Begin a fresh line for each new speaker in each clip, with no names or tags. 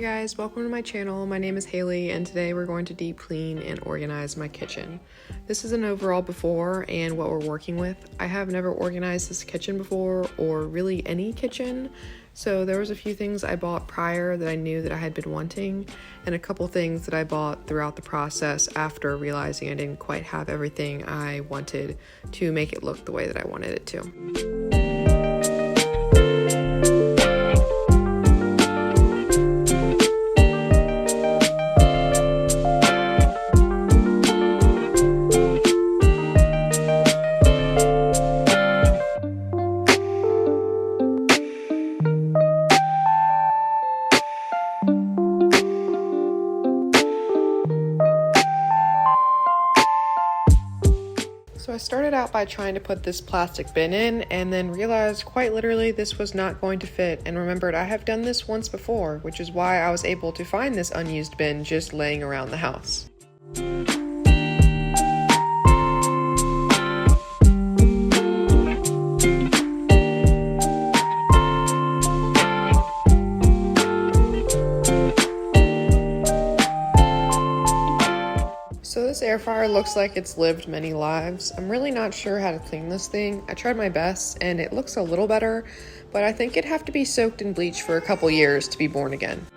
Hey guys, welcome to my channel. My name is Haley and today we're going to deep clean and organize my kitchen. This is an overall before and what we're working with. I have never organized this kitchen before or really any kitchen, so there was a few things I bought prior that I knew that I had been wanting and a couple things that I bought throughout the process after realizing I didn't quite have everything I wanted to make it look the way that I wanted it to. So I started out by trying to put this plastic bin in and then realized quite literally this was not going to fit, and remembered I have done this once before, which is why I was able to find this unused bin just laying around the house. So this air fryer looks like it's lived many lives. I'm really not sure how to clean this thing. I tried my best and it looks a little better, but I think it'd have to be soaked in bleach for a couple years to be born again.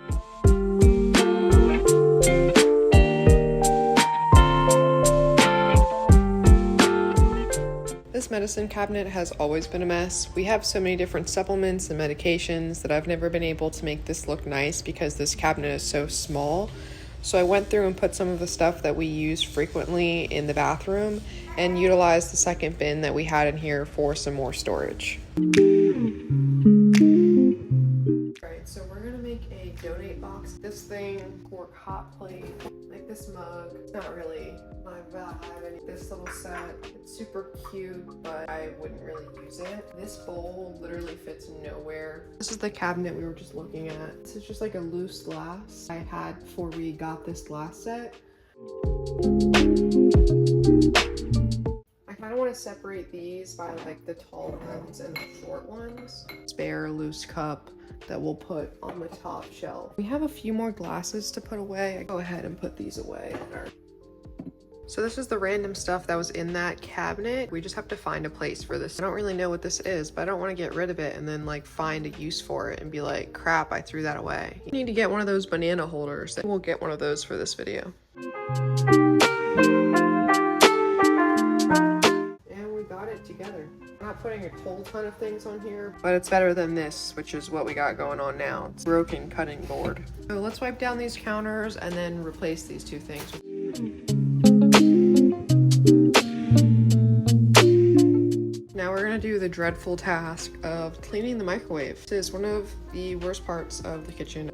This medicine cabinet has always been a mess. We have so many different supplements and medications that I've never been able to make this look nice because this cabinet is so small. So I went through and put some of the stuff that we use frequently in the bathroom and utilized the second bin that we had in here for some more storage. Alright, so we're gonna make a donate box. This thing, cork hot plate, like this mug. It's not really my vibe. This little set, it's super cute, but I wouldn't really use it. This bowl literally fits nowhere. This is the cabinet we were just looking at. This is just like a loose glass I had before we got this glass set. I kind of want to separate these by like the tall ones and the short ones. Spare loose cup that we'll put on the top shelf. We have a few more glasses to put away. I go ahead and put these away. So this is the random stuff that was in that cabinet. We just have to find a place for this. I don't really know what this is, but I don't want to get rid of it and then like find a use for it and be like, crap, I threw that away. You need to get one of those banana holders. We'll get one of those for this video. And we got it together. I'm not putting a total ton of things on here, but it's better than this, which is what we got going on now. It's a broken cutting board. So let's wipe down these counters and then replace these two things. Now we're gonna do the dreadful task of cleaning the microwave. This is one of the worst parts of the kitchen.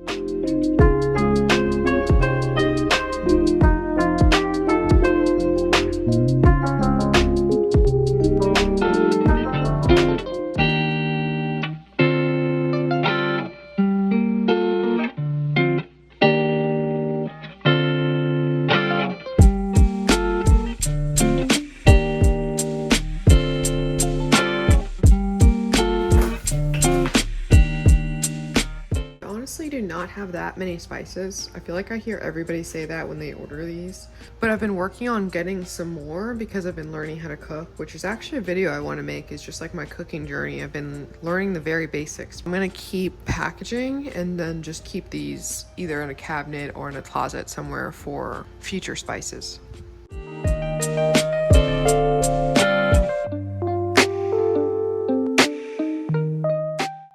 Do not have that many spices. I feel like I hear everybody say that when they order these, but I've been working on getting some more because I've been learning how to cook, which is actually a video I want to make. Is just like my cooking journey. I've been learning the very basics. I'm gonna keep packaging and then just keep these either in a cabinet or in a closet somewhere for future spices.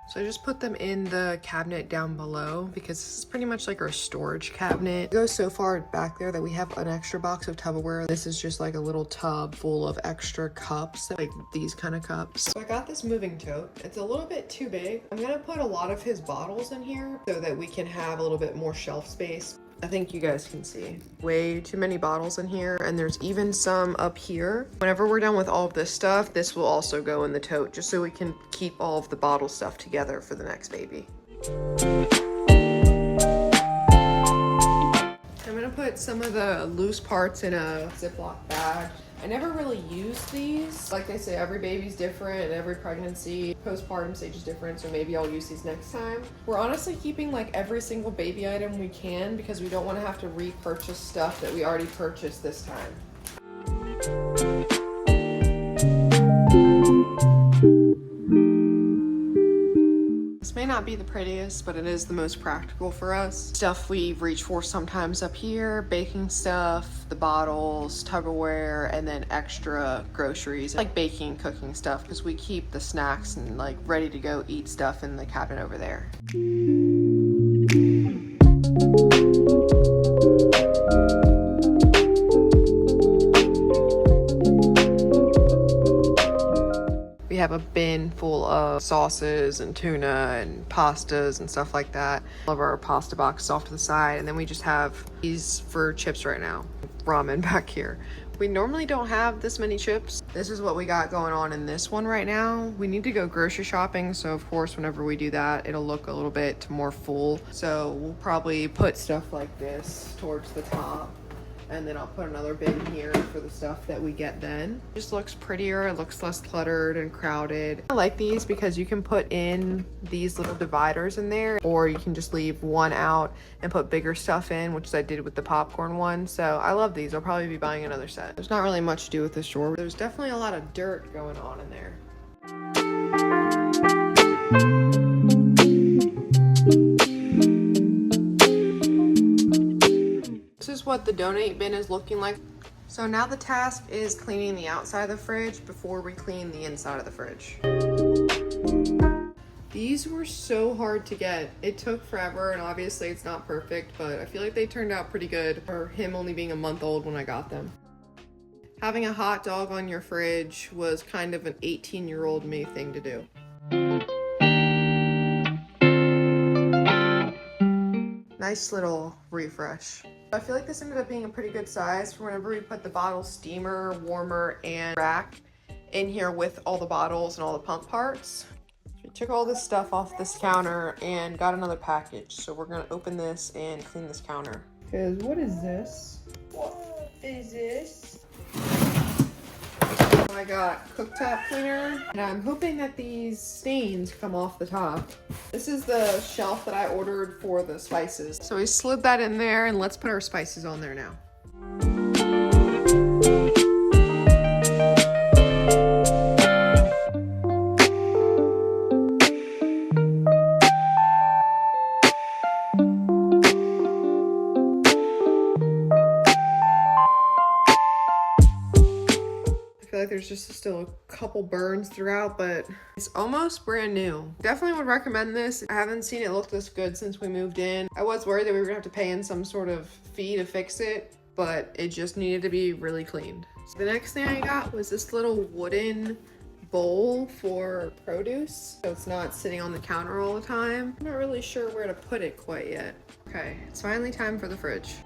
So I just put them in the cabinet down below because this is pretty much like our storage cabinet. It goes so far back there that we have an extra box of Tupperware. This is just like a little tub full of extra cups, like these kind of cups. So I got this moving tote. It's a little bit too big. I'm gonna put a lot of his bottles in here so that we can have a little bit more shelf space. I think you guys can see way too many bottles in here, and there's even some up here. Whenever we're done with all of this stuff, this will also go in the tote just so we can keep all of the bottle stuff together for the next baby. I'm gonna put some of the loose parts in a Ziploc bag. I never really use these. Like they say, every baby's different and every pregnancy, postpartum stage is different, so maybe I'll use these next time. We're honestly keeping like every single baby item we can because we don't want to have to repurchase stuff that we already purchased this time. This may not be the prettiest, but it is the most practical for us. Stuff we reach for sometimes up here, baking stuff, the bottles, Tupperware, and then extra groceries, like baking, cooking stuff, because we keep the snacks and like ready to go eat stuff in the cabinet over there. We have a bin full of sauces and tuna and pastas and stuff like that. All of our pasta boxes off to the side, and then we just have these for chips right now. Ramen back here. We normally don't have this many chips. This is what we got going on in this one right now. We need to go grocery shopping, so of course whenever we do that, it'll look a little bit more full. So we'll probably put stuff like this towards the top, and then I'll put another bin here for the stuff that we get then. It just looks prettier, it looks less cluttered and crowded. I like these because you can put in these little dividers in there, or you can just leave one out and put bigger stuff in, which I did with the popcorn one. So I love these. I'll probably be buying another set. There's not really much to do with this drawer. There's definitely a lot of dirt going on in there. This is what the donate bin is looking like. So now the task is cleaning the outside of the fridge before we clean the inside of the fridge. These were so hard to get. It took forever, and obviously it's not perfect, but I feel like they turned out pretty good for him only being a month old when I got them. Having a hot dog on your fridge was kind of an 18-year-old me thing to do. Nice little refresh. I feel like this ended up being a pretty good size for whenever we put the bottle steamer, warmer, and rack in here with all the bottles and all the pump parts. We took all this stuff off this counter and got another package. So we're gonna open this and clean this counter. Because what is this? What is this? I got cooktop cleaner, and I'm hoping that these stains come off the top. This is the shelf that I ordered for the spices. So we slid that in there, and let's put our spices on there now. Like there's just still a couple burns throughout, but it's almost brand new. Definitely would recommend this. I haven't seen it look this good since we moved in. I was worried that we were gonna have to pay in some sort of fee to fix it, but it just needed to be really cleaned. So the next thing I got was this little wooden bowl for produce, so it's not sitting on the counter all the time. I'm not really sure where to put it quite yet. Okay, it's finally time for the fridge.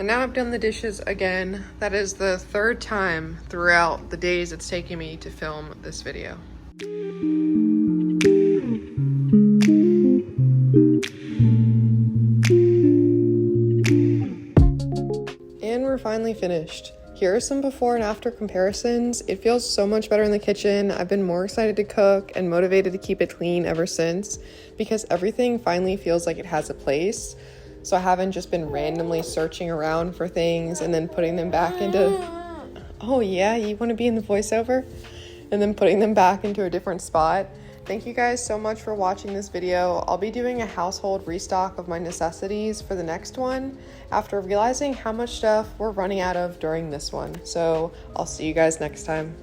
Now I've done the dishes again. That is the third time throughout the days it's taken me to film this video. And we're finally finished. Here are some before and after comparisons. It feels so much better in the kitchen. I've been more excited to cook and motivated to keep it clean ever since, because everything finally feels like it has a place. So I haven't just been randomly searching around for things and then putting them back into, oh yeah, you want to be in the voiceover? And then putting them back into a different spot. Thank you guys so much for watching this video. I'll be doing a household restock of my necessities for the next one after realizing how much stuff we're running out of during this one. So I'll see you guys next time.